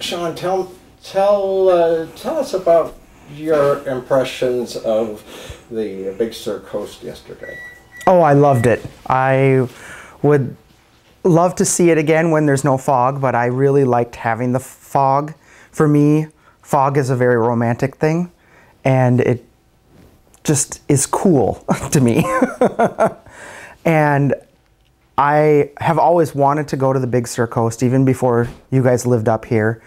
Shawn, tell us about your impressions of the Big Sur coast yesterday. Oh, I loved it. I would love to see it again when there's no fog, but I really liked having the fog. For me, fog is a very romantic thing, and it just is cool to me. And I have always wanted to go to the Big Sur coast, even before you guys lived up here,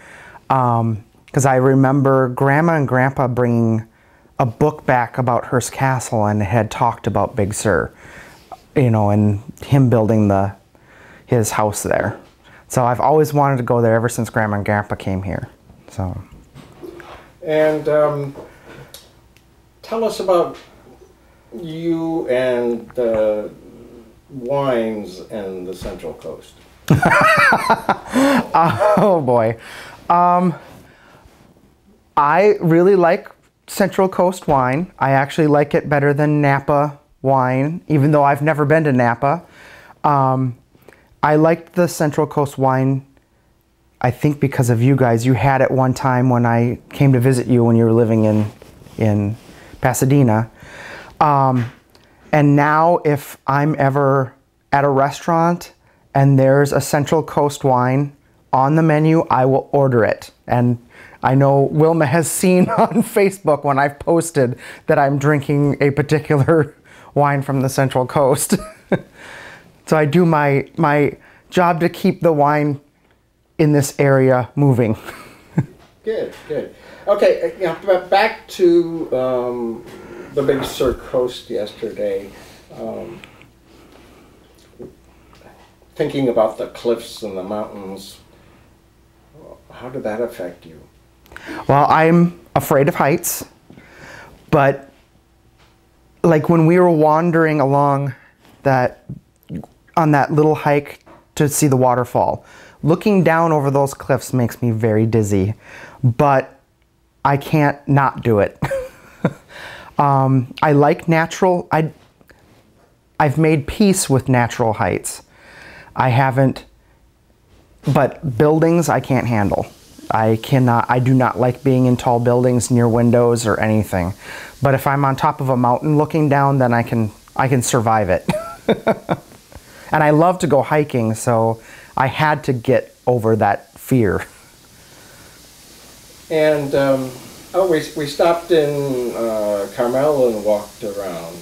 because I remember Grandma and Grandpa bringing a book back about Hearst Castle and had talked about Big Sur, you know, and him building his house there. So I've always wanted to go there ever since Grandma and Grandpa came here. So. And tell us about you and the wines and the Central Coast. Oh boy. I really like Central Coast wine. I actually like it better than Napa wine, even though I've never been to Napa. I liked the Central Coast wine, I think because of you guys. You had it one time when I came to visit you when you were living in Pasadena. And now if I'm ever at a restaurant and there's a Central Coast wine on the menu, I will order it. And I know Wilma has seen on Facebook when I've posted that I'm drinking a particular wine from the Central Coast. So I do my job to keep the wine in this area moving. Good, good. Okay, back to the Big Sur coast yesterday. Thinking about the cliffs and the mountains, how did that affect you? Well, I'm afraid of heights, but like when we were wandering along on that little hike to see the waterfall, looking down over those cliffs makes me very dizzy, but I can't not do it. I like natural, I've made peace with natural heights. I haven't, but buildings I can't handle. I do not like being in tall buildings near windows or anything. But if I'm on top of a mountain looking down, then I can survive it. And I love to go hiking, so I had to get over that fear. And we stopped in Carmel and walked around.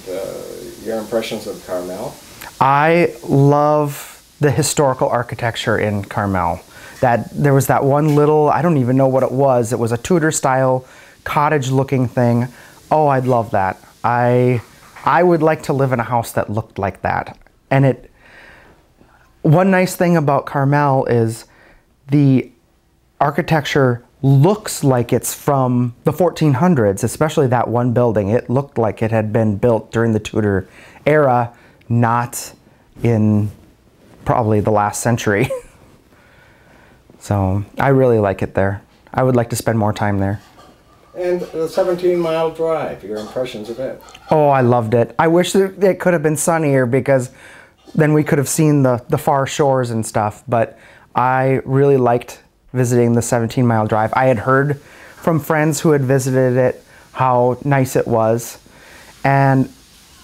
Your impressions of Carmel? I love the historical architecture in Carmel. There was that one little, I don't even know what it was. It was a Tudor style cottage looking thing. Oh, I'd love that. I would like to live in a house that looked like that. And one nice thing about Carmel is the architecture looks like it's from the 1400s, especially that one building. It looked like it had been built during the Tudor era, not in probably the last century. So I really like it there. I would like to spend more time there. And the 17-mile drive, your impressions of it? Oh, I loved it. I wish it could have been sunnier because then we could have seen the far shores and stuff. But I really liked visiting the 17-mile drive. I had heard from friends who had visited it how nice it was. And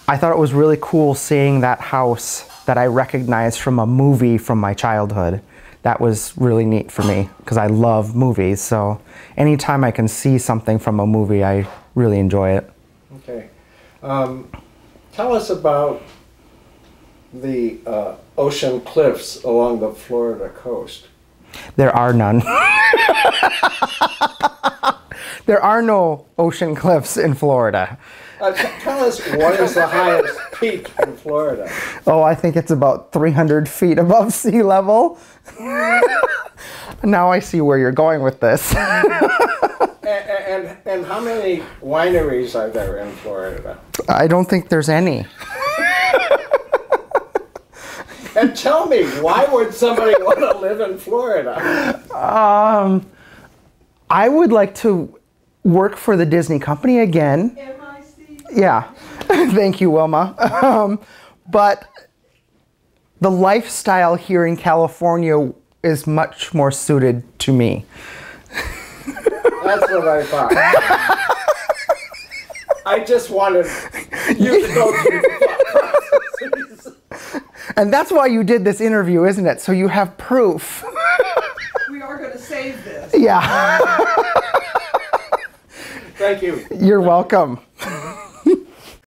I thought it was really cool seeing that house that I recognized from a movie from my childhood. That was really neat for me because I love movies. So anytime I can see something from a movie, I really enjoy it. Okay. Tell us about the ocean cliffs along the Florida coast. There are none. There are no ocean cliffs in Florida. Tell us, what is the highest peak in Florida? Oh, I think it's about 300 feet above sea level. Now I see where you're going with this. And how many wineries are there in Florida? I don't think there's any. And tell me, why would somebody want to live in Florida? I would like to work for the Disney company again. Yeah, thank you, Wilma. But the lifestyle here in California is much more suited to me. That's what I thought. I just wanted you to go through the thought processes. And that's why you did this interview, isn't it? So you have proof. We are going to save this. Yeah. Thank you. You're welcome.